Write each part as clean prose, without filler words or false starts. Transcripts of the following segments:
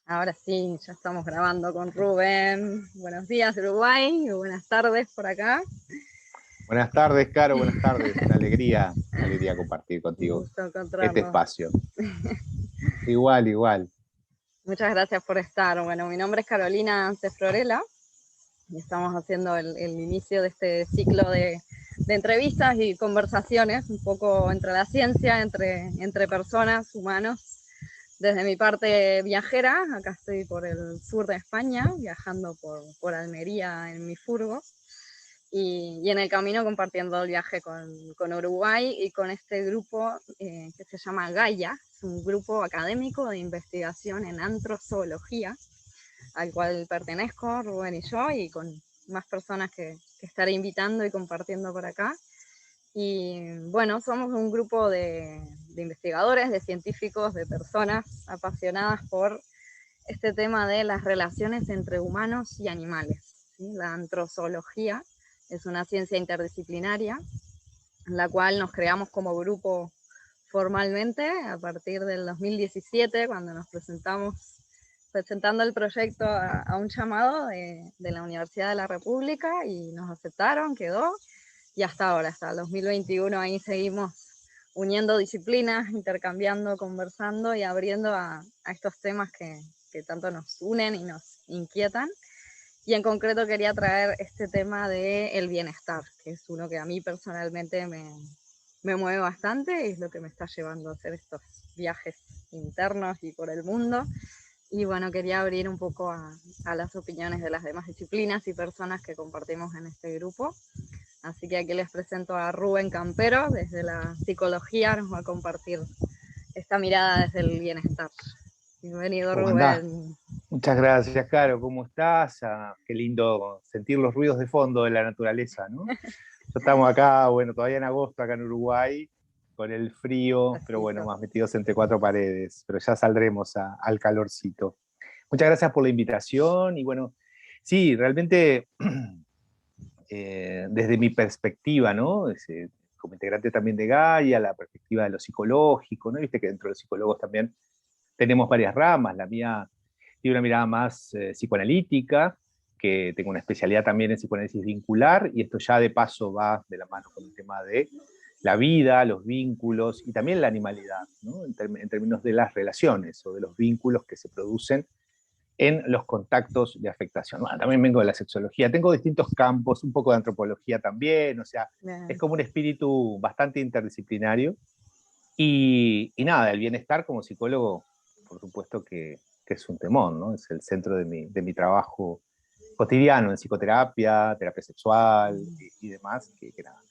Ahora sí, ya estamos grabando con Rubén. Buenos días, Uruguay, y buenas tardes por acá. Buenas tardes, Caro, buenas tardes. Una alegría compartir Un contigo gusto este encontrarnos. espacio. Igual, igual. Muchas gracias por estar. Bueno, mi nombre es Carolina Cefrorela y estamos haciendo el inicio de este ciclo de entrevistas y conversaciones, un poco entre la ciencia, entre personas, humanos. Desde mi parte viajera, acá estoy por el sur de España, viajando por Almería en mi furgo. Y en el camino compartiendo el viaje con Uruguay y con este grupo que se llama Gaia, es un grupo académico de investigación en antrozoología, al cual pertenezco, Rubén y yo, y con más personas que estaré invitando y compartiendo por acá. Y bueno, somos un grupo de investigadores, de científicos, de personas apasionadas por este tema de las relaciones entre humanos y animales, ¿sí? La antrozoología es una ciencia interdisciplinaria en la cual nos creamos como grupo formalmente a partir del 2017, cuando nos presentando el proyecto a un llamado de la Universidad de la República y nos aceptaron, quedó, y hasta ahora, hasta el 2021 ahí seguimos uniendo disciplinas, intercambiando, conversando y abriendo a estos temas que tanto nos unen y nos inquietan. Y en concreto quería traer este tema del bienestar, que es uno que a mí personalmente me mueve bastante y es lo que me está llevando a hacer estos viajes internos y por el mundo. Y bueno, quería abrir un poco a las opiniones de las demás disciplinas y personas que compartimos en este grupo. Así que aquí les presento a Rubén Campero, desde la psicología nos va a compartir esta mirada desde el bienestar. Bienvenido, ¿Cómo andás? Rubén. Muchas gracias, Caro. ¿Cómo estás? Qué lindo sentir los ruidos de fondo de la naturaleza, ¿no? Ya estamos acá, bueno, todavía en agosto, acá en Uruguay, con el frío, pero bueno, Pasito. más metidos entre cuatro paredes, pero ya saldremos al calorcito. Muchas gracias por la invitación y bueno, sí, realmente desde mi perspectiva, ¿no? Como integrante también de Gaia, la perspectiva de lo psicológico, ¿no? Viste que dentro de los psicólogos también tenemos varias ramas. La mía tiene una mirada más psicoanalítica, que tengo una especialidad también en psicoanálisis vincular, y esto ya de paso va de la mano con el tema de la vida, los vínculos y también la animalidad, ¿no? En términos de las relaciones o de los vínculos que se producen en los contactos de afectación. Bueno, también vengo de la sexología, tengo distintos campos, un poco de antropología también, o sea, es Bien. como un espíritu bastante interdisciplinario. Y nada, el bienestar como psicólogo, por supuesto que es un temón, ¿no? Es el centro de mi trabajo cotidiano en psicoterapia, terapia sexual y demás, que nada.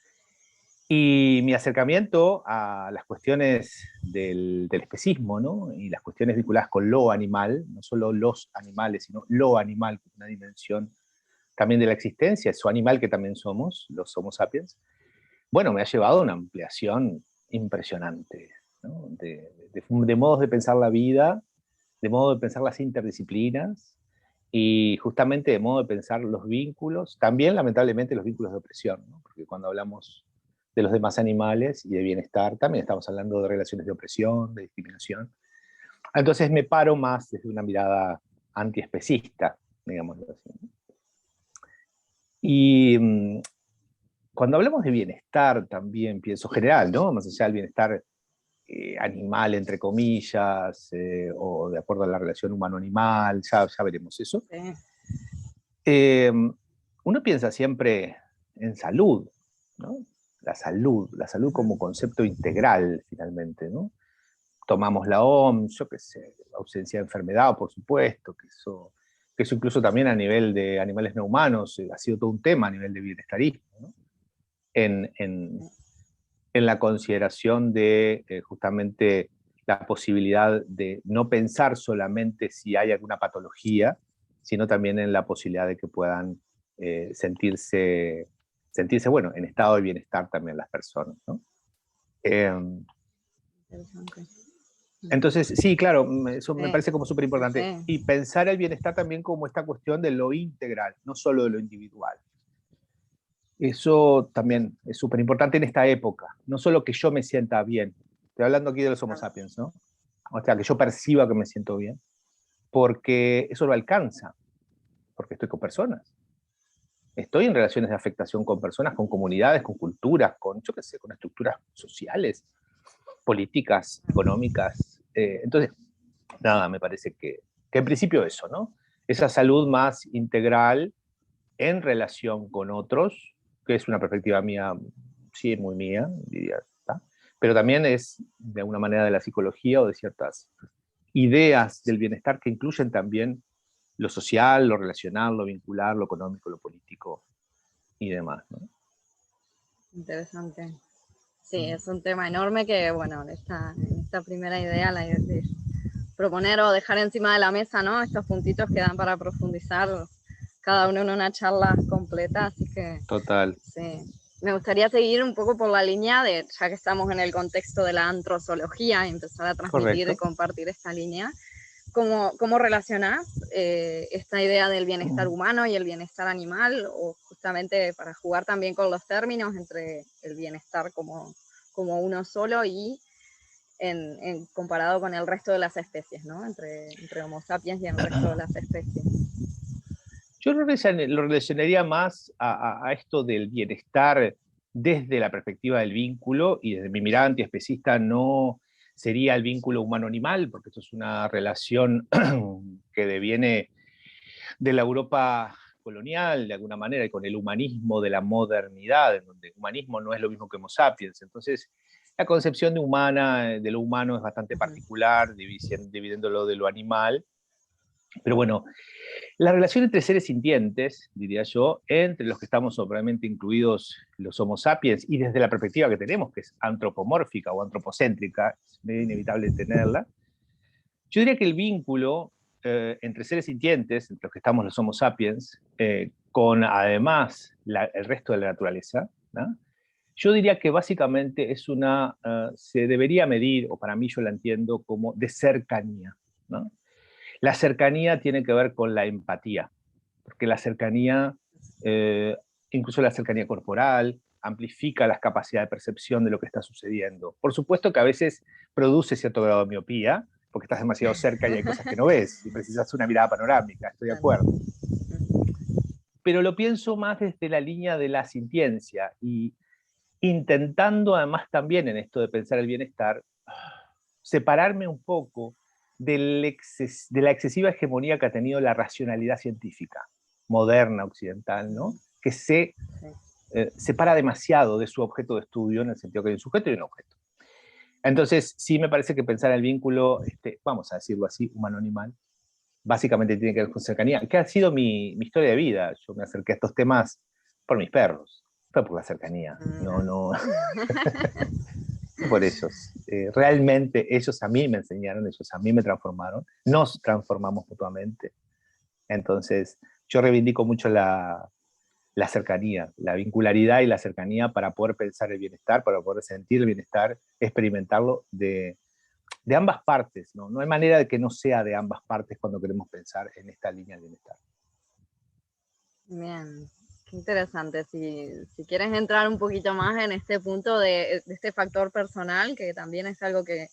Y mi acercamiento a las cuestiones del especismo, ¿no? Y las cuestiones vinculadas con lo animal, no solo los animales, sino lo animal, que es una dimensión también de la existencia, es su animal que también somos, los Homo sapiens, bueno, me ha llevado a una ampliación impresionante, ¿no? De modos de pensar la vida, de modo de pensar las interdisciplinas y justamente de modo de pensar los vínculos, también lamentablemente los vínculos de opresión, ¿no? Porque cuando hablamos de los demás animales y de bienestar, también estamos hablando de relaciones de opresión, de discriminación. Entonces me paro más desde una mirada antiespecista, digámoslo así. Y cuando hablamos de bienestar también pienso general, ¿no? Más allá del bienestar animal, entre comillas, o de acuerdo a la relación humano-animal, ya veremos eso. Sí. Eh, Uno piensa siempre en salud, ¿no? La salud como concepto integral, finalmente, ¿no? Tomamos la OMS, yo qué sé, ausencia de enfermedad, por supuesto, que eso incluso también a nivel de animales no humanos ha sido todo un tema a nivel de bienestarismo, ¿no? En, en, en la consideración de justamente la posibilidad de no pensar solamente si hay alguna patología, sino también en la posibilidad de que puedan sentirse, bueno, en estado de bienestar también las personas, ¿no? Eh, Interesante. entonces, sí, claro, eso me Sí, parece como súper sí, importante. sí. Y pensar el bienestar también como esta cuestión de lo integral, no solo de lo individual. Eso también es súper importante en esta época. No solo que yo me sienta bien, estoy hablando aquí de los Homo sapiens, ¿no? O sea, que yo perciba que me siento bien, porque eso lo alcanza, porque estoy con personas. Estoy en relaciones de afectación con personas, con comunidades, con culturas, con, yo qué sé, con estructuras sociales, políticas, económicas. Entonces, nada, me parece que en principio eso, ¿no? Esa salud más integral en relación con otros, que es una perspectiva mía, sí, muy mía, diría, ¿tá? Pero también es de alguna manera de la psicología o de ciertas ideas del bienestar que incluyen también lo social, lo relacional, lo vincular, lo económico, lo político y demás, ¿no? Interesante. Sí, es un tema enorme que, bueno, en esta primera idea de proponer o dejar encima de la mesa, ¿no? Estos puntitos que dan para profundizar cada uno en una charla completa, así que Total. sí. Me gustaría seguir un poco por la línea de, ya que estamos en el contexto de la antrozoología, y empezar a transmitir y Correcto. compartir esta línea. ¿Cómo relacionás esta idea del bienestar humano y el bienestar animal? O justamente para jugar también con los términos entre el bienestar como uno solo y comparado con el resto de las especies, ¿no? Entre Homo sapiens y el resto de las especies. Yo lo relacionaría más a esto del bienestar desde la perspectiva del vínculo, y desde mi mirada antiespecista no sería el vínculo humano-animal, porque esto es una relación que deviene de la Europa colonial, de alguna manera, y con el humanismo de la modernidad, en donde el humanismo no es lo mismo que Homo sapiens. Entonces, la concepción de lo humano es bastante particular, dividiéndolo de lo animal. Pero bueno, la relación entre seres sintientes, diría yo, entre los que estamos obviamente incluidos los Homo sapiens, y desde la perspectiva que tenemos, que es antropomórfica o antropocéntrica, es medio inevitable tenerla, yo diría que el vínculo entre seres sintientes, entre los que estamos los Homo sapiens, con además el resto de la naturaleza, ¿no? Yo diría que básicamente se debería medir, o para mí yo la entiendo como de cercanía, ¿no? La cercanía tiene que ver con la empatía, porque la cercanía, eh, incluso la cercanía corporal, amplifica las capacidades de percepción de lo que está sucediendo. Por supuesto que a veces produce cierto grado de miopía, porque estás demasiado cerca y hay cosas que no ves, y precisas una mirada panorámica, estoy de acuerdo. Pero lo pienso más desde la línea de la sintiencia, y intentando además también en esto de pensar el bienestar, separarme un poco de la excesiva hegemonía que ha tenido la racionalidad científica moderna occidental, ¿no? Que se separa demasiado de su objeto de estudio, en el sentido que hay un sujeto y un objeto. Entonces, sí me parece que pensar el vínculo, vamos a decirlo así, humano-animal, básicamente tiene que ver con cercanía, que ha sido mi historia de vida. Yo me acerqué a estos temas por mis perros, fue por la cercanía, no por ellos. Realmente ellos a mí me enseñaron, ellos a mí me transformaron, nos transformamos mutuamente. Entonces, yo reivindico mucho la cercanía, la vincularidad y la cercanía para poder pensar el bienestar, para poder sentir el bienestar, experimentarlo de ambas partes, ¿no? No hay manera de que no sea de ambas partes cuando queremos pensar en esta línea del bienestar. Bien, qué interesante. Si quieres entrar un poquito más en este punto de este factor personal, que también es algo que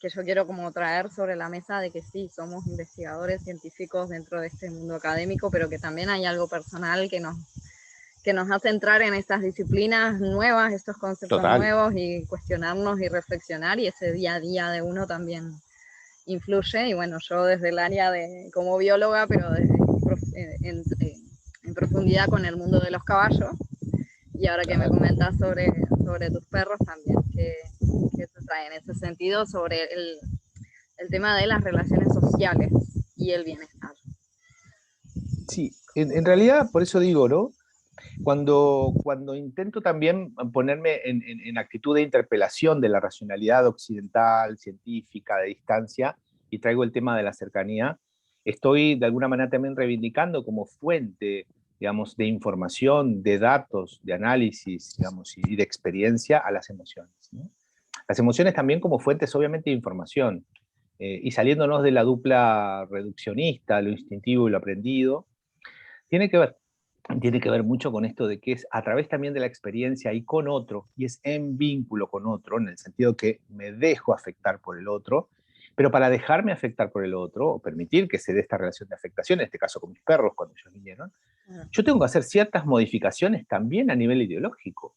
yo quiero como traer sobre la mesa, de que sí, somos investigadores científicos dentro de este mundo académico, pero que también hay algo personal que nos hace entrar en estas disciplinas nuevas, estos conceptos Total. nuevos, y cuestionarnos y reflexionar, y ese día a día de uno también influye. Y bueno, yo desde el área como bióloga, pero en profundidad con el mundo de los caballos, y ahora que me comentas sobre tus perros también, que te trae en ese sentido sobre el tema de las relaciones sociales y el bienestar. Sí, en realidad, por eso digo, ¿no? Cuando intento también ponerme en actitud de interpelación de la racionalidad occidental, científica, de distancia, y traigo el tema de la cercanía, estoy de alguna manera también reivindicando como fuente, digamos, de información, de datos, de análisis, digamos, y de experiencia a las emociones, ¿no? Las emociones también como fuentes, obviamente, de información, y saliéndonos de la dupla reduccionista, lo instintivo y lo aprendido, tiene que ver mucho con esto de que es a través también de la experiencia y con otro, y es en vínculo con otro, en el sentido que me dejo afectar por el otro, Pero para dejarme afectar por el otro, o permitir que se dé esta relación de afectación, en este caso con mis perros cuando ellos vinieron, yo tengo que hacer ciertas modificaciones también a nivel ideológico.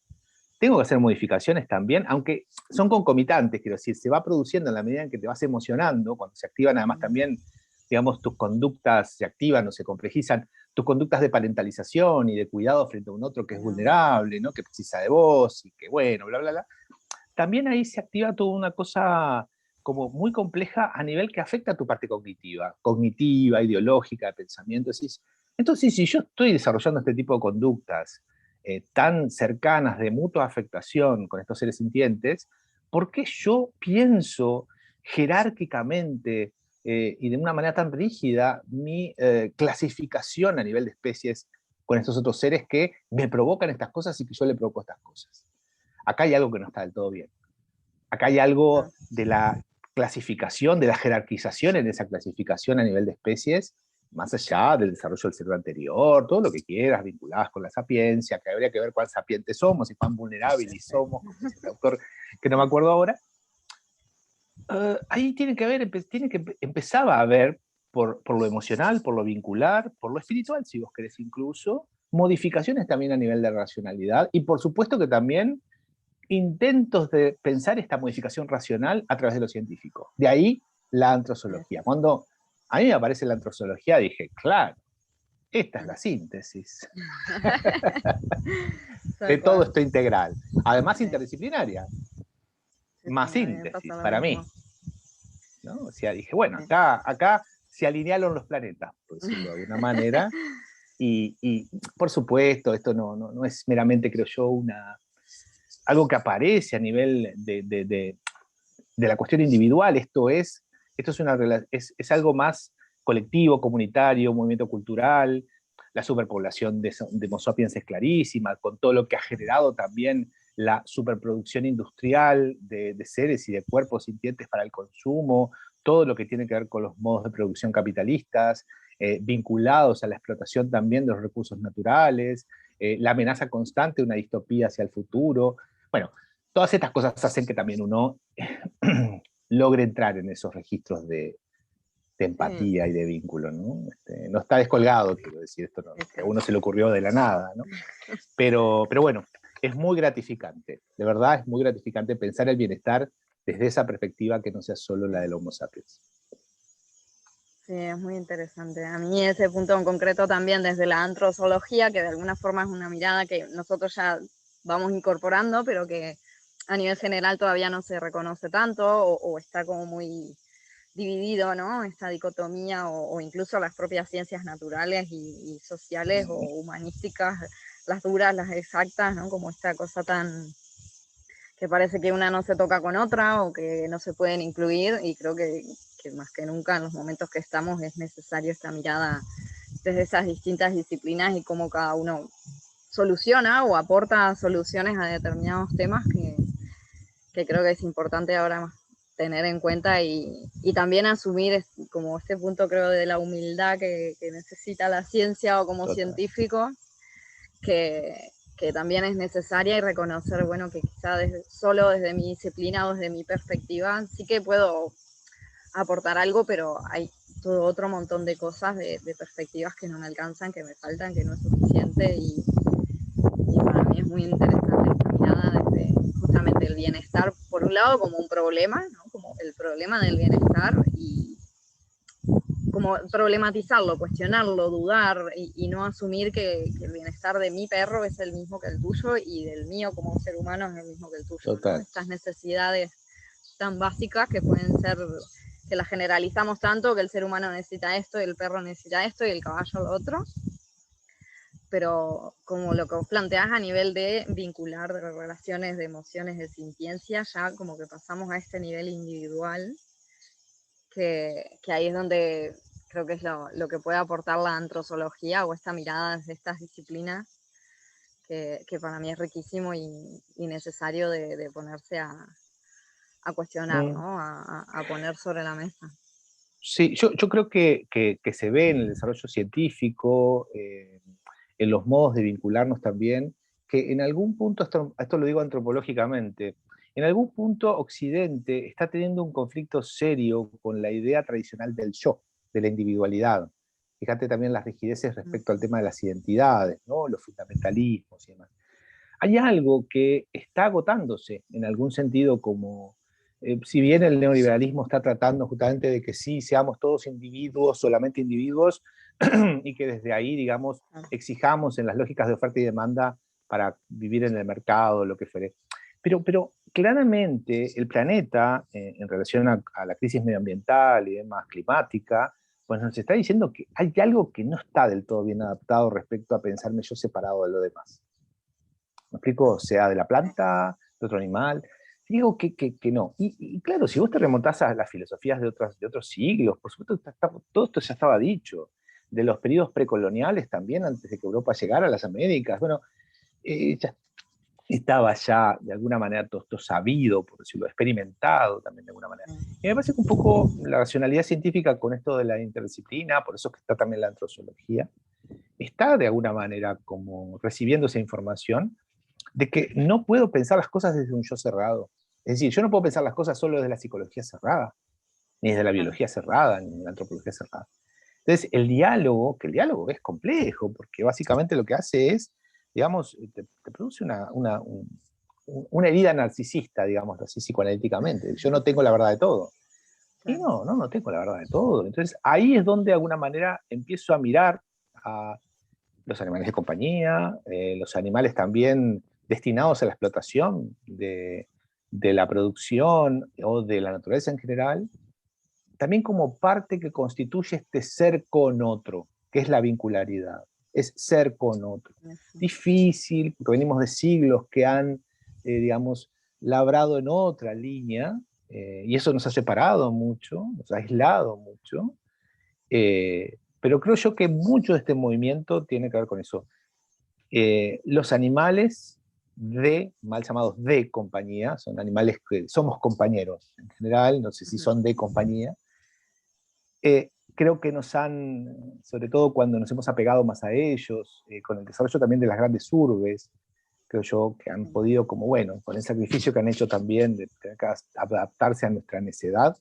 Tengo que hacer modificaciones también, aunque son concomitantes, quiero decir, se va produciendo en la medida en que te vas emocionando, cuando se activan además también, digamos, tus conductas se activan o se complejizan, tus conductas de parentalización y de cuidado frente a un otro que es vulnerable, ¿no? Que precisa de vos y que bueno, bla, bla, bla. También ahí se activa toda una cosa como muy compleja a nivel que afecta a tu parte cognitiva, ideológica, de pensamiento. Entonces, si yo estoy desarrollando este tipo de conductas tan cercanas de mutua afectación con estos seres sintientes, ¿por qué yo pienso jerárquicamente y de una manera tan rígida mi clasificación a nivel de especies con estos otros seres que me provocan estas cosas y que yo le provoco estas cosas? Acá hay algo que no está del todo bien. Acá hay algo de la clasificación, de la jerarquización en esa clasificación a nivel de especies, más allá del desarrollo del cerebro anterior, todo lo que quieras, vinculadas con la sapiencia, que habría que ver cuán sapientes somos y cuán vulnerables somos, como dice el autor, que no me acuerdo ahora. Ahí empezaba a haber, por lo emocional, por lo vincular, por lo espiritual, si vos querés incluso, modificaciones también a nivel de racionalidad, y por supuesto que también intentos de pensar esta modificación racional a través de lo científico. De ahí la antrozoología. Cuando a mí me aparece la antrozoología, dije, claro, esta es la síntesis de todo esto integral. Además interdisciplinaria, más síntesis para mí. ¿No? O sea, dije, bueno, acá se alinearon los planetas, por decirlo de alguna manera, y por supuesto, esto no es meramente, creo yo, algo que aparece a nivel de la cuestión individual, es algo más colectivo, comunitario, movimiento cultural. La superpoblación de Homo sapiens es clarísima, con todo lo que ha generado también la superproducción industrial de seres y de cuerpos sintientes para el consumo, todo lo que tiene que ver con los modos de producción capitalistas, vinculados a la explotación también de los recursos naturales, la amenaza constante de una distopía hacia el futuro. Bueno, todas estas cosas hacen que también uno logre entrar en esos registros de empatía y de vínculo, ¿no? No está descolgado, quiero decir, esto que a uno se le ocurrió de la nada, ¿no? Pero bueno, es muy gratificante, de verdad es muy gratificante pensar el bienestar desde esa perspectiva que no sea solo la del Homo sapiens. Sí, es muy interesante. A mí ese punto en concreto también desde la antrozoología, que de alguna forma es una mirada que nosotros ya vamos incorporando, pero que a nivel general todavía no se reconoce tanto o está como muy dividido, ¿no? Esta dicotomía o incluso las propias ciencias naturales y sociales o humanísticas, las duras, las exactas, ¿no? Como esta cosa tan que parece que una no se toca con otra o que no se pueden incluir, y creo que más que nunca en los momentos que estamos es necesario esta mirada desde esas distintas disciplinas y cómo cada uno soluciona o aporta soluciones a determinados temas que creo que es importante ahora tener en cuenta y también asumir como este punto, creo, de la humildad que necesita la ciencia o como científico, que también es necesaria, y reconocer, bueno, que quizá solo desde mi disciplina o desde mi perspectiva sí que puedo aportar algo, pero hay todo otro montón de cosas, de perspectivas que no me alcanzan, que me faltan, que no es suficiente, y para mí es muy interesante esta mirada desde justamente el bienestar, por un lado como un problema, ¿no? Como el problema del bienestar, y como problematizarlo, cuestionarlo, dudar y no asumir que el bienestar de mi perro es el mismo que el tuyo y del mío como ser humano es el mismo que el tuyo, ¿no? Estas necesidades tan básicas que pueden ser, que las generalizamos tanto, que el ser humano necesita esto y el perro necesita esto y el caballo lo otro, pero como lo que vos planteás a nivel de vincular, de relaciones, de emociones, de sintiencia, ya como que pasamos a este nivel individual, que ahí es donde creo que es lo que puede aportar la antrozoología o esta mirada desde estas disciplinas, que para mí es riquísimo y necesario de ponerse a cuestionar, ¿no? A poner sobre la mesa. Sí, yo creo que se ve en el desarrollo científico, en los modos de vincularnos también, que en algún punto, esto lo digo antropológicamente, en algún punto Occidente está teniendo un conflicto serio con la idea tradicional del yo, de la individualidad. Fíjate también las rigideces respecto al tema de las identidades, ¿no? Los fundamentalismos y demás. Hay algo que está agotándose en algún sentido como, si bien el neoliberalismo está tratando justamente de que sí, seamos todos individuos, solamente individuos, y que desde ahí, digamos, exijamos en las lógicas de oferta y demanda para vivir en el mercado, lo que fuere. Pero claramente el planeta, en relación a la crisis medioambiental y demás, climática, pues nos está diciendo que hay algo que no está del todo bien adaptado respecto a pensarme yo separado de lo demás. ¿Me explico? Sea de la planta, de otro animal. Digo que no. Y claro, si vos te remontás a las filosofías de otros siglos, por supuesto, todo esto ya estaba dicho. De los periodos precoloniales también, antes de que Europa llegara a las Américas. Bueno, ya estaba ya de alguna manera todo esto sabido, por decirlo, experimentado también de alguna manera. Y me parece que un poco la racionalidad científica con esto de la interdisciplina, por eso es que está también la antrozoología, está de alguna manera como recibiendo esa información de que no puedo pensar las cosas desde un yo cerrado. Es decir, yo no puedo pensar las cosas solo desde la psicología cerrada, ni desde la biología cerrada, ni de la antropología cerrada. Entonces, el diálogo, que el diálogo es complejo, porque básicamente lo que hace es, digamos, te produce una herida narcisista, digamos así, psicoanalíticamente. Yo no tengo la verdad de todo. Y no tengo la verdad de todo. Entonces, ahí es donde de alguna manera empiezo a mirar a los animales de compañía, los animales también destinados a la explotación de la producción o de la naturaleza en general, también como parte que constituye este ser con otro, que es la vincularidad, es ser con otro. Difícil, porque venimos de siglos que han, digamos, labrado en otra línea, y eso nos ha separado mucho, nos ha aislado mucho, pero creo yo que mucho de este movimiento tiene que ver con eso. Los animales mal llamados de compañía, son animales que somos compañeros en general, no sé si son de compañía, creo que nos han, sobre todo cuando nos hemos apegado más a ellos, con el desarrollo también de las grandes urbes, creo yo que han podido, como bueno, con el sacrificio que han hecho también de tener que adaptarse a nuestra necedad,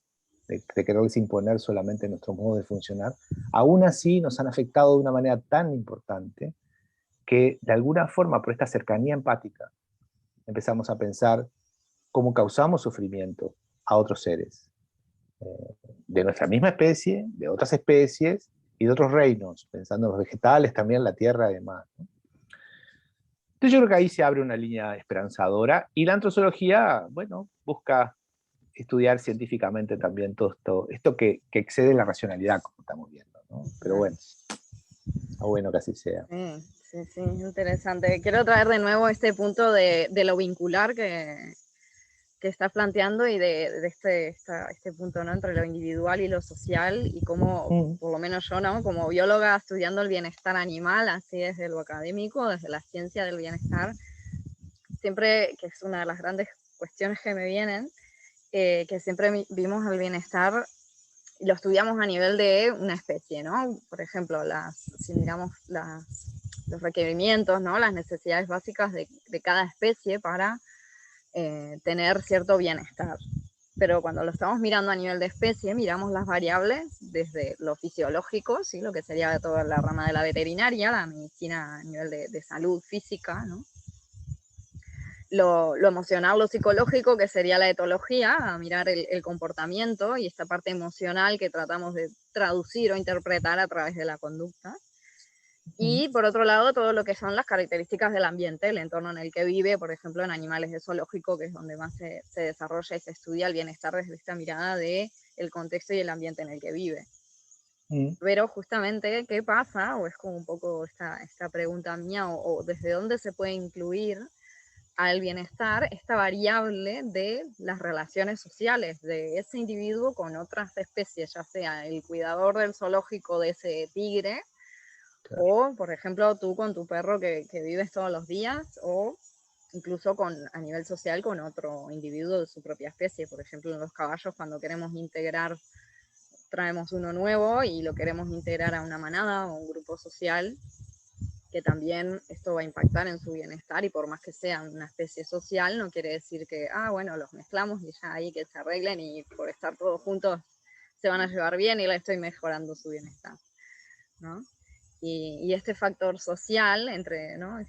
de quererles imponer solamente nuestro modo de funcionar, aún así nos han afectado de una manera tan importante que de alguna forma, por esta cercanía empática, empezamos a pensar cómo causamos sufrimiento a otros seres, de nuestra misma especie, de otras especies y de otros reinos, pensando en los vegetales, también la tierra y demás, ¿no? Entonces yo creo que ahí se abre una línea esperanzadora y la antrozoología, bueno, busca estudiar científicamente también todo esto que excede la racionalidad, como estamos viendo, ¿no? Pero bueno, está bueno que así sea. Sí, interesante. Quiero traer de nuevo este punto de lo vincular que estás planteando y de este punto, ¿no? Entre lo individual y lo social y cómo, por lo menos yo, ¿no? Como bióloga estudiando el bienestar animal, así desde lo académico, desde la ciencia del bienestar, siempre, que es una de las grandes cuestiones que me vienen, que siempre vimos el bienestar y lo estudiamos a nivel de una especie, ¿no? Por ejemplo, si miramos los requerimientos, ¿no? Las necesidades básicas de cada especie para tener cierto bienestar. Pero cuando lo estamos mirando a nivel de especie, miramos las variables desde lo fisiológico, ¿sí? Lo que sería toda la rama de la veterinaria, la medicina a nivel de salud física, ¿no? Lo emocional, lo psicológico, que sería la etología, a mirar el comportamiento y esta parte emocional que tratamos de traducir o interpretar a través de la conducta. Y por otro lado, todo lo que son las características del ambiente, el entorno en el que vive, por ejemplo, en animales de zoológico, que es donde más se desarrolla y se estudia el bienestar desde esta mirada de el contexto y el ambiente en el que vive. Pero justamente, ¿qué pasa? O es como un poco esta pregunta mía, o desde dónde se puede incluir al bienestar esta variable de las relaciones sociales de ese individuo con otras especies, ya sea el cuidador del zoológico de ese tigre, claro, o por ejemplo tú con tu perro que vives todos los días, o incluso a nivel social con otro individuo de su propia especie. Por ejemplo, en los caballos, cuando queremos integrar, traemos uno nuevo y lo queremos integrar a una manada o un grupo social, que también esto va a impactar en su bienestar, y por más que sea una especie social, no quiere decir que, bueno, los mezclamos y ya ahí que se arreglen y por estar todos juntos se van a llevar bien y le estoy mejorando su bienestar, ¿no? Y este factor social, entre, ¿no?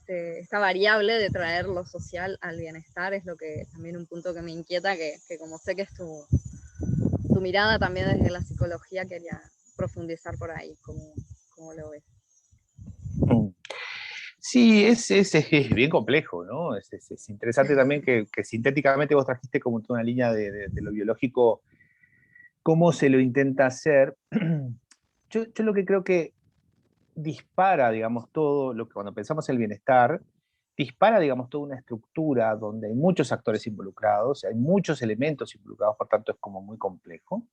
Esta variable de traer lo social al bienestar es lo que también un punto que me inquieta, que como sé que es tu mirada también desde la psicología, quería profundizar por ahí, cómo lo ves. Sí, es bien complejo, ¿no? Es interesante también que sintéticamente vos trajiste como una línea de lo biológico, cómo se lo intenta hacer. Yo lo que creo que dispara, digamos, todo lo que cuando pensamos en el bienestar, dispara, digamos, toda una estructura donde hay muchos actores involucrados, hay muchos elementos involucrados, por tanto es como muy complejo.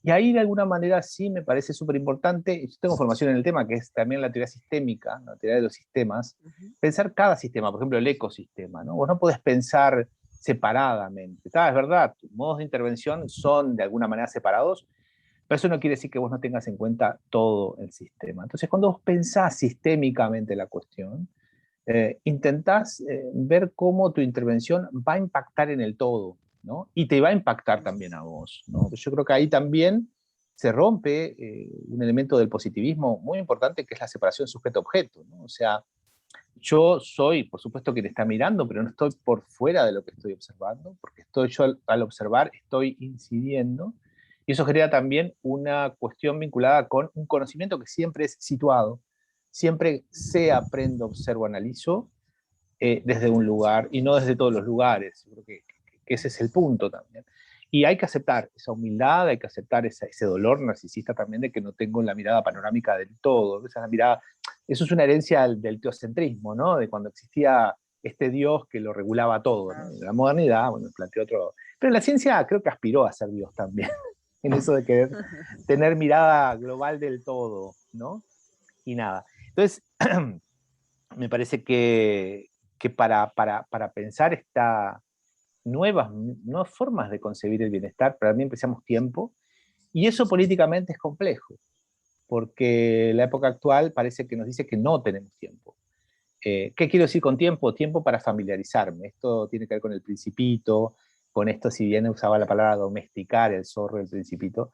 Y ahí de alguna manera sí me parece súper importante, yo tengo formación en el tema, que es también la teoría sistémica, la teoría de los sistemas, pensar cada sistema, por ejemplo el ecosistema, ¿no? Vos no podés pensar separadamente. Es verdad, tus modos de intervención son de alguna manera separados, pero eso no quiere decir que vos no tengas en cuenta todo el sistema. Entonces, cuando vos pensás sistémicamente la cuestión, intentás ver cómo tu intervención va a impactar en el todo, ¿no? Y te va a impactar también a vos, ¿no? Yo creo que ahí también se rompe un elemento del positivismo muy importante, que es la separación sujeto-objeto, ¿no? O sea, yo soy, por supuesto, quien está mirando, pero no estoy por fuera de lo que estoy observando, porque yo al observar estoy incidiendo, y eso genera también una cuestión vinculada con un conocimiento que siempre es situado, siempre sé, aprendo, observo, analizo desde un lugar y no desde todos los lugares. Yo creo que ese es el punto también. Y hay que aceptar esa humildad, hay que aceptar ese dolor narcisista también de que no tengo la mirada panorámica del todo. Esa es la mirada, eso es una herencia del teocentrismo, ¿no? De cuando existía este Dios que lo regulaba todo, ¿no? La modernidad, bueno, planteó otro. Pero la ciencia creo que aspiró a ser Dios también, en eso de querer tener mirada global del todo, ¿no? Y nada. Entonces, me parece que para pensar esta nuevas formas de concebir el bienestar, para mí empezamos tiempo, y eso políticamente es complejo, porque la época actual parece que nos dice que no tenemos tiempo. ¿Qué quiero decir con tiempo? Tiempo para familiarizarme. Esto tiene que ver con el Principito, con esto, si bien usaba la palabra domesticar el zorro del Principito,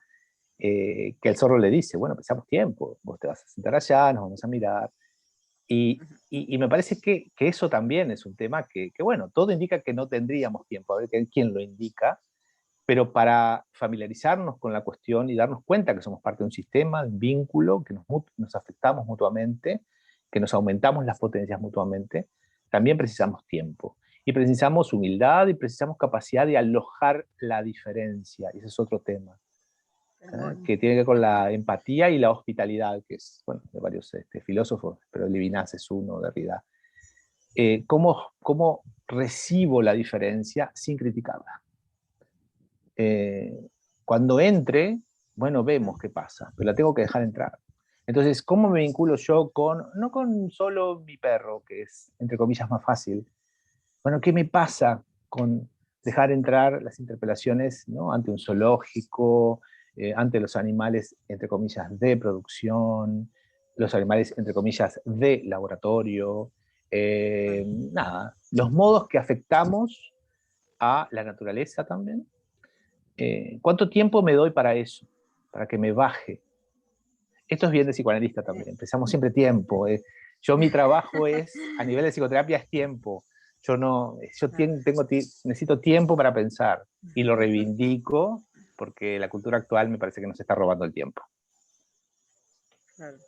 que el zorro le dice, bueno, pensamos tiempo, vos te vas a sentar allá, nos vamos a mirar, y me parece que eso también es un tema que, bueno, todo indica que no tendríamos tiempo, a ver quién lo indica, pero para familiarizarnos con la cuestión y darnos cuenta que somos parte de un sistema, de un vínculo, que nos afectamos mutuamente, que nos aumentamos las potencias mutuamente, también precisamos tiempo. Y precisamos humildad y precisamos capacidad de alojar la diferencia. Y ese es otro tema, que tiene que ver con la empatía y la hospitalidad, que es, bueno, de varios filósofos, pero Levinas es uno, Derrida. ¿Cómo recibo la diferencia sin criticarla? Cuando entre, bueno, vemos qué pasa, pero la tengo que dejar entrar. Entonces, ¿cómo me vinculo yo no con solo mi perro, que es, entre comillas, más fácil? Bueno, ¿qué me pasa con dejar entrar las interpelaciones, ¿no? Ante un zoológico, ante los animales, entre comillas, de producción, los animales, entre comillas, de laboratorio, nada, los modos que afectamos a la naturaleza también? ¿Cuánto tiempo me doy para eso? Para que me baje. Esto es bien de psicoanalista también. Empezamos siempre tiempo. Mi trabajo es, a nivel de psicoterapia, es tiempo. Necesito tiempo para pensar y lo reivindico porque la cultura actual me parece que nos está robando el tiempo. Claro.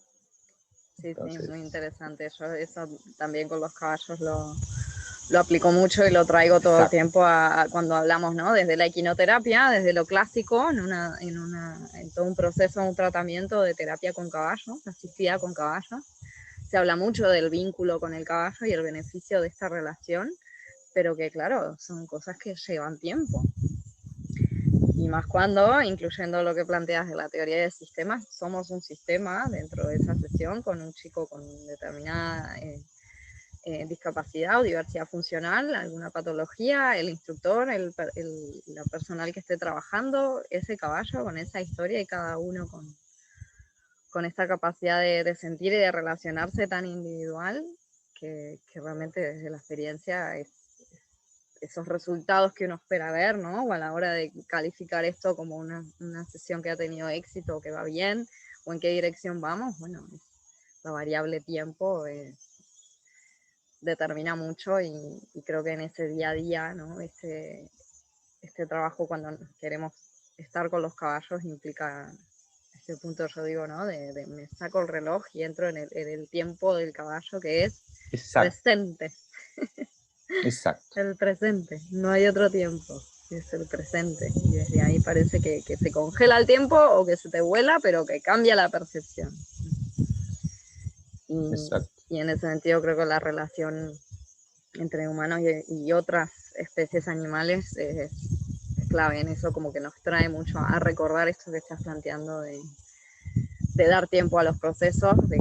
Sí, entonces, sí, es muy interesante. Yo eso también con los caballos lo aplico mucho y lo traigo todo el tiempo cuando hablamos, ¿no? Desde la equinoterapia, desde lo clásico, en todo un proceso, un tratamiento de terapia con caballos, asistida con caballos. Se habla mucho del vínculo con el caballo y el beneficio de esta relación, pero que claro, son cosas que llevan tiempo. Y más cuando, incluyendo lo que planteas de la teoría de sistemas, somos un sistema dentro de esa sesión con un chico con determinada discapacidad o diversidad funcional, alguna patología, el instructor, la personal que esté trabajando, ese caballo con esa historia y cada uno con esta capacidad de sentir y de relacionarse tan individual, que realmente desde la experiencia esos resultados que uno espera ver, ¿no? O a la hora de calificar esto como una sesión que ha tenido éxito o que va bien, o en qué dirección vamos, bueno, la variable tiempo determina mucho y creo que en ese día a día, ¿no? Este trabajo cuando queremos estar con los caballos implica este punto, yo digo, ¿no? De me saco el reloj y entro en el tiempo del caballo que es Exacto, presente. exacto, El presente, no hay otro tiempo, es el presente. Y desde ahí parece que se congela el tiempo o que se te vuela, pero que cambia la percepción. Y, exacto. y en ese sentido creo que la relación entre humanos y otras especies animales es clave en eso, como que nos trae mucho a recordar esto que estás planteando de dar tiempo a los procesos, de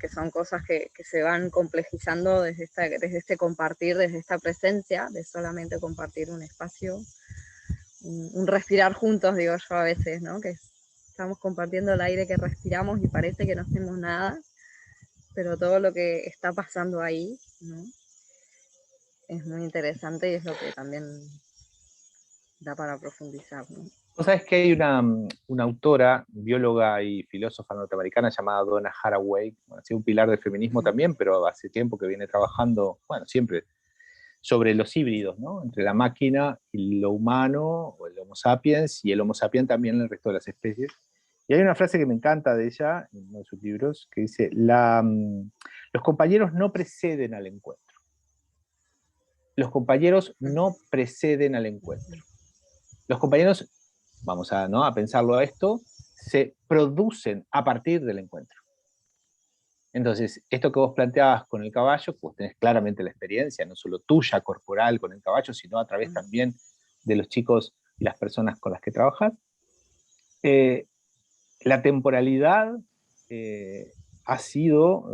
que son cosas que se van complejizando desde este compartir, desde esta presencia, de solamente compartir un espacio, un respirar juntos, digo yo a veces, ¿no? Que estamos compartiendo el aire que respiramos y parece que no hacemos nada, pero todo lo que está pasando ahí, ¿no? Es muy interesante y es lo que también da para profundizar, ¿no? Vos sabés que hay una autora, bióloga y filósofa norteamericana llamada Donna Haraway, bueno, ha sido un pilar del feminismo también, pero hace tiempo que viene trabajando, bueno, siempre sobre los híbridos, ¿no? Entre la máquina y lo humano, o el Homo sapiens, y el Homo sapiens también en el resto de las especies. Y hay una frase que me encanta de ella, en uno de sus libros, que dice, los compañeros no preceden al encuentro. Los compañeros no preceden al encuentro. Los compañeros, vamos a, ¿no? a pensarlo a esto, se producen a partir del encuentro. Entonces, esto que vos planteabas con el caballo, pues tenés claramente la experiencia, no solo tuya corporal con el caballo, sino a través también de los chicos y las personas con las que trabajas. La temporalidad ha sido,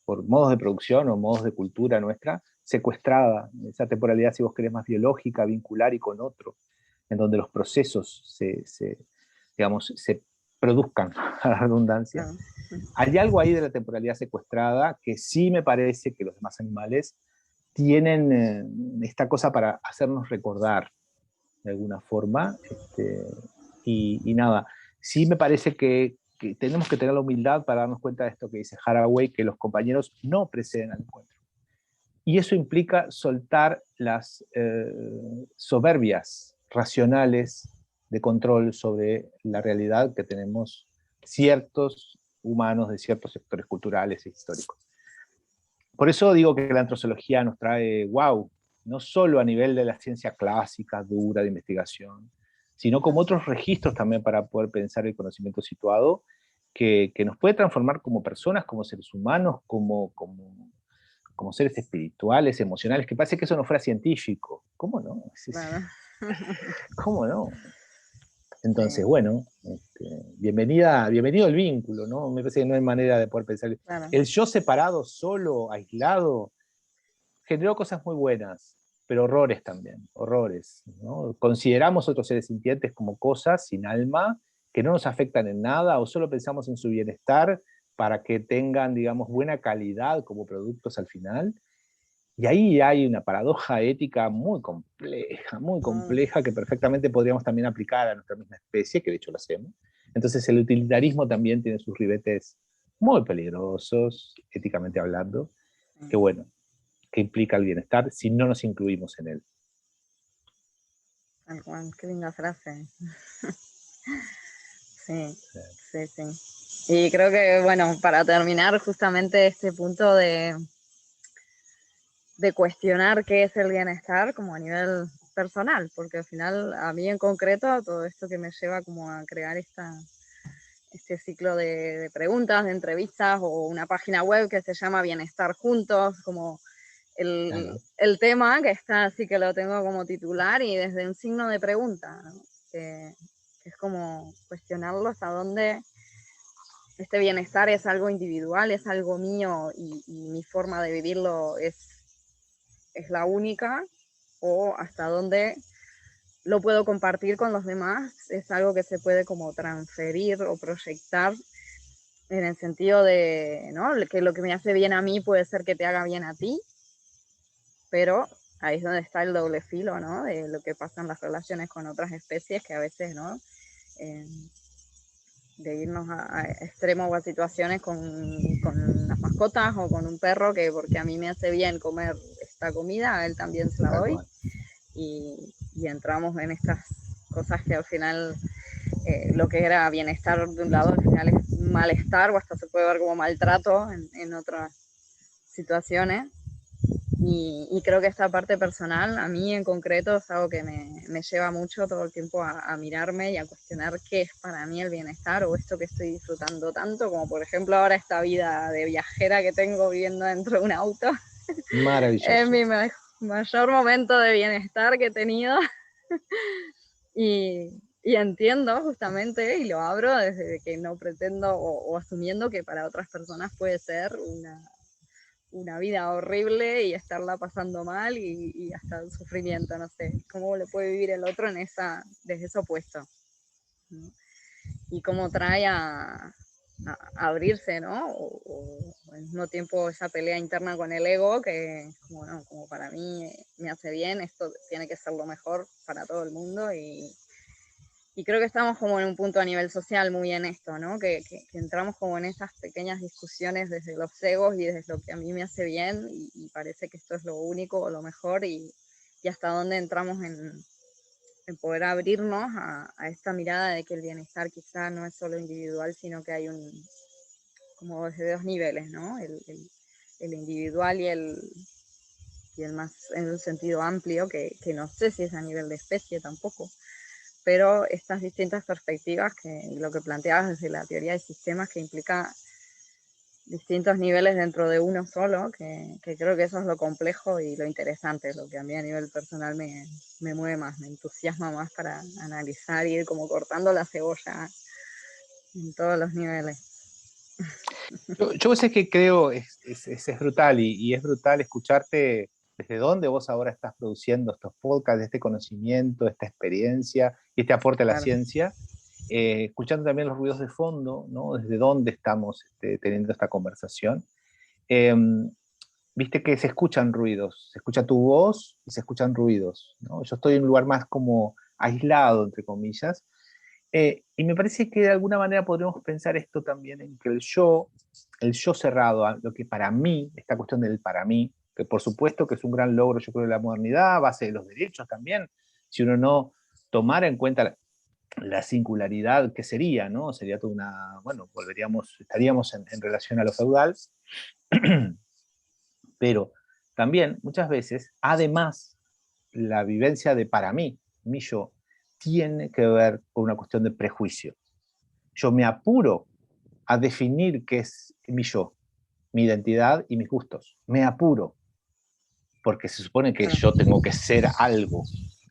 por modos de producción o modos de cultura nuestra, secuestrada. Esa temporalidad, si vos querés, más biológica, vincular y con otro, en donde los procesos digamos, se produzcan, a la redundancia. Claro. Hay algo ahí de la temporalidad secuestrada que sí me parece que los demás animales tienen esta cosa para hacernos recordar de alguna forma. Y nada, sí me parece que tenemos que tener la humildad para darnos cuenta de esto que dice Haraway, que los compañeros no preceden al encuentro. Y eso implica soltar las soberbias racionales de control sobre la realidad que tenemos ciertos humanos de ciertos sectores culturales e históricos. Por eso digo que la antrozoología nos trae wow, no solo a nivel de la ciencia clásica, dura, de investigación, sino como otros registros también para poder pensar el conocimiento situado, que nos puede transformar como personas, como seres humanos, como seres espirituales, emocionales, que parece que eso no fuera científico. ¿Cómo no? Claro. ¿Cómo no? Entonces, Sí, bueno, bienvenido al vínculo, ¿no? Me parece que no hay manera de poder pensar. claro. El yo separado, solo, aislado, generó cosas muy buenas, pero horrores también, horrores, ¿no? Consideramos otros seres sintientes como cosas sin alma, que no nos afectan en nada, o solo pensamos en su bienestar para que tengan, digamos, buena calidad como productos al final. Y ahí hay una paradoja ética muy compleja, que perfectamente podríamos también aplicar a nuestra misma especie, que de hecho lo hacemos. Entonces el utilitarismo también tiene sus ribetes muy peligrosos, éticamente hablando, que bueno, que implica el bienestar si no nos incluimos en él. Tal cual, qué linda frase. Sí, sí, sí. Y creo que, bueno, para terminar justamente este punto de cuestionar qué es el bienestar como a nivel personal, porque al final a mí en concreto todo esto que me lleva como a crear este ciclo de preguntas, de entrevistas o una página web que se llama Bienestar Juntos, como el tema que está así que lo tengo como titular y desde un signo de pregunta, ¿no? Que es como cuestionarlo hasta dónde este bienestar es algo individual, es algo mío y mi forma de vivirlo es la única, o hasta dónde lo puedo compartir con los demás, es algo que se puede como transferir o proyectar en el sentido de, ¿no? Que lo que me hace bien a mí puede ser que te haga bien a ti, pero ahí es donde está el doble filo, ¿no? De lo que pasa en las relaciones con otras especies, que a veces, ¿no? Eh, de irnos a extremos o a situaciones con las mascotas o con un perro, que porque a mí me hace bien comer esta comida, a él también se la Tal doy, cual. y entramos en estas cosas que al final lo que era bienestar de un lado al final es malestar o hasta se puede ver como maltrato en otras situaciones. Y creo que esta parte personal, a mí en concreto, es algo que me lleva mucho todo el tiempo a mirarme y a cuestionar qué es para mí el bienestar o esto que estoy disfrutando tanto, como por ejemplo ahora esta vida de viajera que tengo viviendo dentro de un auto. Es Maravilloso. mi mayor momento de bienestar que he tenido. Y entiendo justamente, y lo abro desde que no pretendo o asumiendo que para otras personas puede ser una vida horrible y estarla pasando mal y hasta el sufrimiento, no sé, cómo le puede vivir el otro desde ese opuesto, ¿no? Y cómo trae a abrirse, ¿no? O al mismo tiempo esa pelea interna con el ego que, bueno, como para mí me hace bien, esto tiene que ser lo mejor para todo el mundo y creo que estamos como en un punto a nivel social muy en esto, ¿no? Que entramos como en esas pequeñas discusiones desde los egos y desde lo que a mí me hace bien y parece que esto es lo único o lo mejor y hasta dónde entramos en poder abrirnos a esta mirada de que el bienestar quizá no es solo individual, sino que hay como desde dos niveles, ¿no? El individual y el más en un sentido amplio, que no sé si es a nivel de especie tampoco, pero estas distintas perspectivas, que lo que planteabas desde la teoría de sistemas, que implica distintos niveles dentro de uno solo, que creo que eso es lo complejo y lo interesante, lo que a mí a nivel personal me mueve más, me entusiasma más para analizar y ir como cortando la cebolla en todos los niveles. Yo sé que creo es brutal y es brutal escucharte desde dónde vos ahora estás produciendo estos podcasts, este conocimiento, esta experiencia y este aporte a la Claro. ciencia, escuchando también los ruidos de fondo, ¿no? Desde dónde estamos teniendo esta conversación. Eh, Viste que se escuchan ruidos, se escucha tu voz y se escuchan ruidos, ¿no? Yo estoy en un lugar más como aislado, entre comillas, y me parece que de alguna manera podríamos pensar esto también en que el yo cerrado, lo que para mí, esta cuestión del para mí, que por supuesto que es un gran logro, yo creo, de la modernidad, base de los derechos también, si uno no tomara en cuenta la singularidad que sería, ¿no? Sería toda una, bueno, estaríamos en relación a lo feudal, pero también muchas veces, además, la vivencia de para mí, mi yo, tiene que ver con una cuestión de prejuicio. Yo me apuro a definir qué es mi yo, mi identidad y mis gustos. Me apuro, porque se supone que Claro. yo tengo que ser algo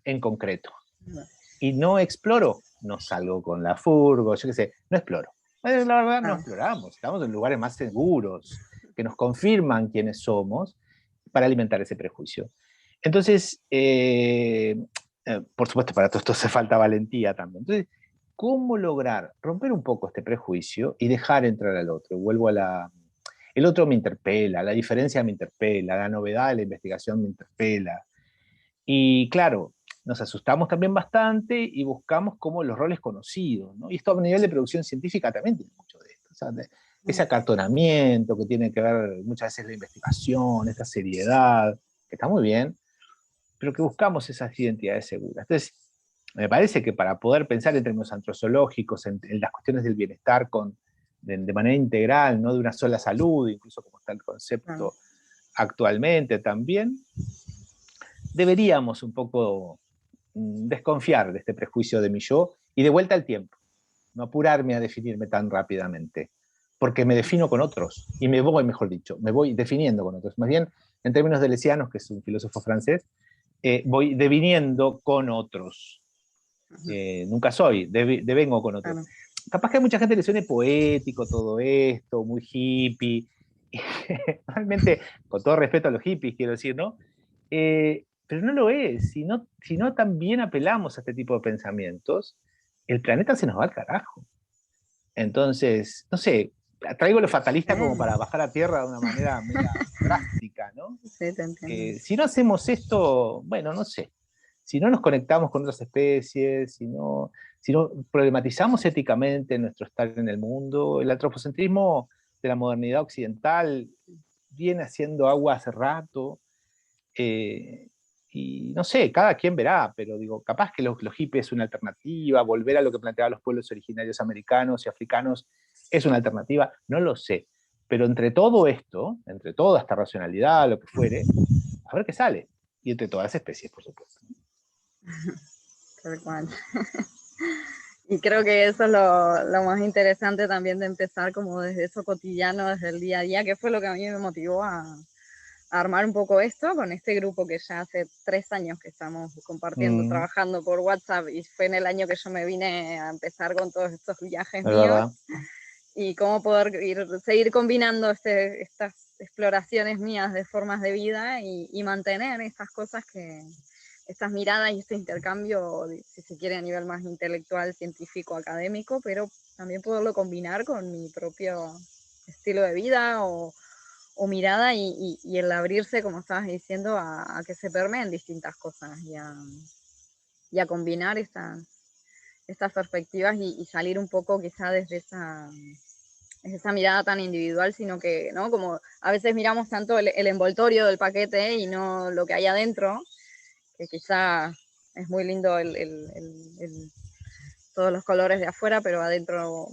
en concreto. Y no exploro, no salgo con la furgo, yo qué sé, no exploro. La verdad no Ah, exploramos, estamos en lugares más seguros, que nos confirman quiénes somos para alimentar ese prejuicio. Entonces, por supuesto, para todo esto hace falta valentía también. Entonces, ¿cómo lograr romper un poco este prejuicio y dejar entrar al otro? Vuelvo a la... El otro me interpela, la diferencia me interpela, la novedad de la investigación me interpela. Y claro, nos asustamos también bastante y buscamos como los roles conocidos, ¿no? Y esto a nivel de producción científica también tiene mucho de esto. O sea, ese acartonamiento que tiene que ver muchas veces la investigación, esta seriedad, que está muy bien, pero que buscamos esas identidades seguras. Entonces, me parece que para poder pensar en términos antrozoológicos, en las cuestiones del bienestar de manera integral, no de una sola salud, incluso como está el ah, concepto actualmente también, deberíamos un poco desconfiar de este prejuicio de mi yo y de vuelta al tiempo, no apurarme a definirme tan rápidamente, porque me defino con otros y me voy, mejor dicho, me voy definiendo con otros. Más bien, en términos de Lesianos, que es un filósofo francés, voy deviniendo con otros. Nunca soy, devengo con otros. claro. Capaz que a mucha gente le suene poético todo esto, muy hippie. Realmente, con todo respeto a los hippies, quiero decir, ¿no? Pero no lo es. Si no también apelamos a este tipo de pensamientos, el planeta se nos va al carajo. Entonces, no sé, traigo lo fatalista como para bajar a tierra de una manera media drástica, ¿no? Sí, te entiendo. Si no hacemos esto, bueno, no sé, si no nos conectamos con otras especies, si no problematizamos éticamente nuestro estar en el mundo, el antropocentrismo de la modernidad occidental viene haciendo agua hace rato, y no sé, cada quien verá, pero digo, capaz que los hippies es una alternativa, volver a lo que planteaban los pueblos originarios americanos y africanos es una alternativa, no lo sé. Pero entre todo esto, entre toda esta racionalidad, lo que fuere, a ver qué sale. Y entre todas las especies, por supuesto. Tal cual. Y creo que eso es lo más interesante también de empezar como desde eso cotidiano, desde el día a día, que fue lo que a mí me motivó a armar un poco esto con este grupo que ya hace 3 años que estamos compartiendo, trabajando por WhatsApp, y fue en el año que yo me vine a empezar con todos estos viajes Es míos, verdad. y cómo poder seguir combinando estas exploraciones mías de formas de vida y mantener estas cosas estas miradas y este intercambio, si se quiere, a nivel más intelectual, científico, académico, pero también poderlo combinar con mi propio estilo de vida o mirada y el abrirse, como estabas diciendo, a que se permeen distintas cosas y a combinar estas perspectivas y salir un poco quizá desde esa mirada tan individual, sino que, ¿no? Como a veces miramos tanto el envoltorio del paquete y no lo que hay adentro, que quizá es muy lindo todos los colores de afuera, pero adentro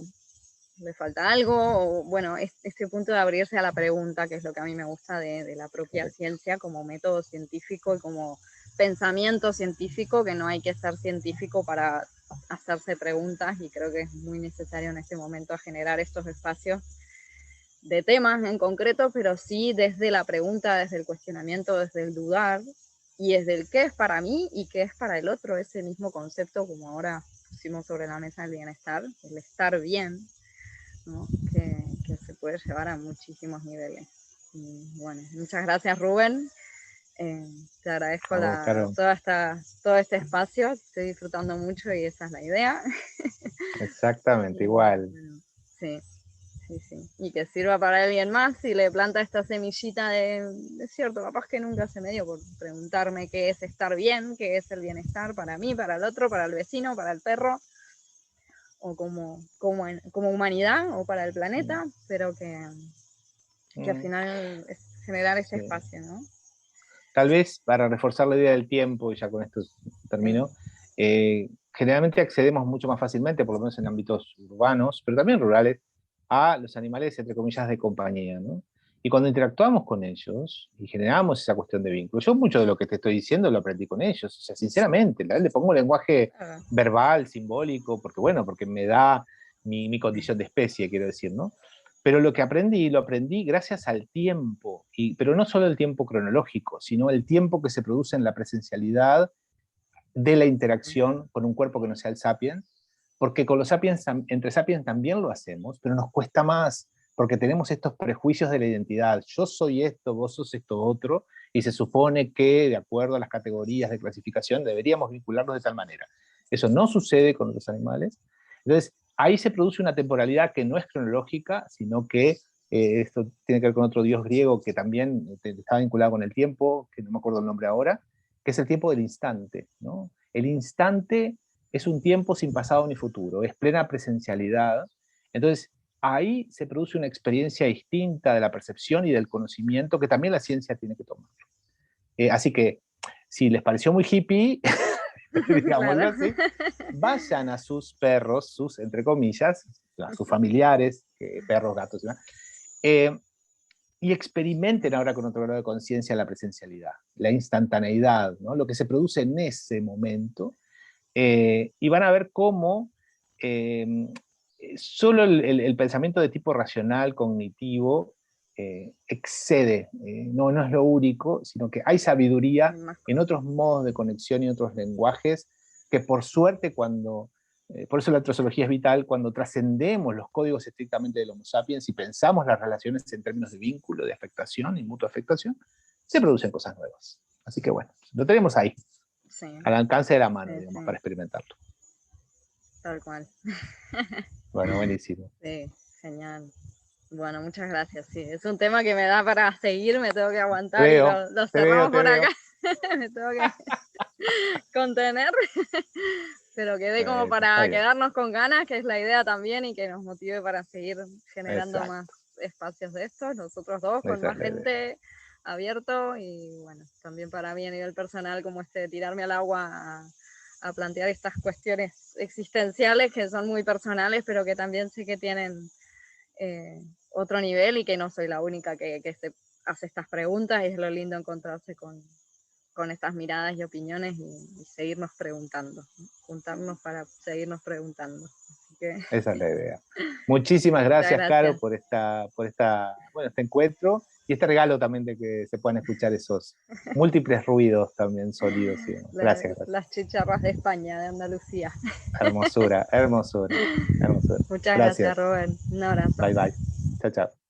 le falta algo, o bueno, este punto de abrirse a la pregunta, que es lo que a mí me gusta de la propia ciencia como método científico y como pensamiento científico, que no hay que ser científico para hacerse preguntas, y creo que es muy necesario en este momento generar estos espacios de temas en concreto, pero sí desde la pregunta, desde el cuestionamiento, desde el dudar, y desde el qué es para mí y qué es para el otro, ese mismo concepto, como ahora pusimos sobre la mesa el bienestar, el estar bien, ¿no? que se puede llevar a muchísimos niveles. Y bueno, muchas gracias, Rubén. Te agradezco Claro. todo este espacio, estoy disfrutando mucho y esa es la idea. Exactamente, Y, igual. bueno, sí, sí, sí. Y que sirva para alguien más y le planta esta semillita de cierto, capaz que nunca se me dio por preguntarme qué es estar bien, qué es el bienestar para mí, para el otro, para el vecino, para el perro, o como humanidad o para el planeta, pero que al final es generar ese Sí. espacio, ¿no? Tal vez para reforzar la idea del tiempo, y ya con esto termino, generalmente accedemos mucho más fácilmente, por lo menos en ámbitos urbanos, pero también rurales, a los animales, entre comillas, de compañía, ¿no? Y cuando interactuamos con ellos y generamos esa cuestión de vínculo, yo mucho de lo que te estoy diciendo lo aprendí con ellos, o sea, sinceramente, le pongo lenguaje verbal, simbólico, porque bueno, porque me da mi condición de especie, quiero decir, ¿no? Pero lo que aprendí, lo aprendí gracias al tiempo, pero no solo el tiempo cronológico, sino el tiempo que se produce en la presencialidad de la interacción con un cuerpo que no sea el sapiens, porque con los sapiens, entre sapiens también lo hacemos, pero nos cuesta más, porque tenemos estos prejuicios de la identidad. Yo soy esto, vos sos esto otro, y se supone que, de acuerdo a las categorías de clasificación, deberíamos vincularnos de tal manera. Eso no sucede con los animales. Entonces, ahí se produce una temporalidad que no es cronológica, sino que esto tiene que ver con otro dios griego que también está vinculado con el tiempo, que no me acuerdo el nombre ahora, que es el tiempo del instante, ¿no? El instante es un tiempo sin pasado ni futuro, es plena presencialidad. Entonces, ahí se produce una experiencia distinta de la percepción y del conocimiento que también la ciencia tiene que tomar. Así que, si les pareció muy hippie, digámoslo así, vayan a sus perros, sus, entre comillas, a sus familiares, perros, gatos, y experimenten ahora con otro grado de conciencia la presencialidad, la instantaneidad, ¿no? Lo que se produce en ese momento, y van a ver cómo solo el pensamiento de tipo racional, cognitivo, excede, no es lo único, sino que hay sabiduría en otros modos de conexión y otros lenguajes que por suerte por eso la antrozoología es vital, cuando trascendemos los códigos estrictamente del Homo sapiens y pensamos las relaciones en términos de vínculo, de afectación y mutua afectación, se producen cosas nuevas. Así que bueno, lo tenemos ahí, Sí, al alcance de la mano, sí, digamos, sí, para experimentarlo. tal cual. Bueno, buenísimo. Sí, genial. Bueno, muchas gracias. Sí, es un tema que me da para seguir, me tengo que aguantar y Veo, lo te veo, cerramos te por veo. acá. Me tengo que contener, pero quedé como Está para bien. quedarnos con ganas, que es la idea también, y que nos motive para seguir generando Exacto. más espacios de estos, nosotros dos, con Esa es más la idea. gente abierto, y bueno, también para mí a nivel personal, como tirarme al agua a plantear estas cuestiones existenciales que son muy personales, pero que también sé que tienen otro nivel y que no soy la única que se hace estas preguntas, y es lo lindo encontrarse con estas miradas y opiniones y seguirnos preguntando, ¿no? Juntarnos para seguirnos preguntando. Así que Esa es la idea. Muchísimas muchas gracias, Caro, gracias. bueno, este encuentro y este regalo también de que se puedan escuchar esos múltiples ruidos también sólidos y demás. Gracias, gracias. Las chicharras de España, de Andalucía. Hermosura, hermosura, hermosura. Muchas gracias, Gracias. Rubén. Un abrazo. Bye, bye. Chao, chao.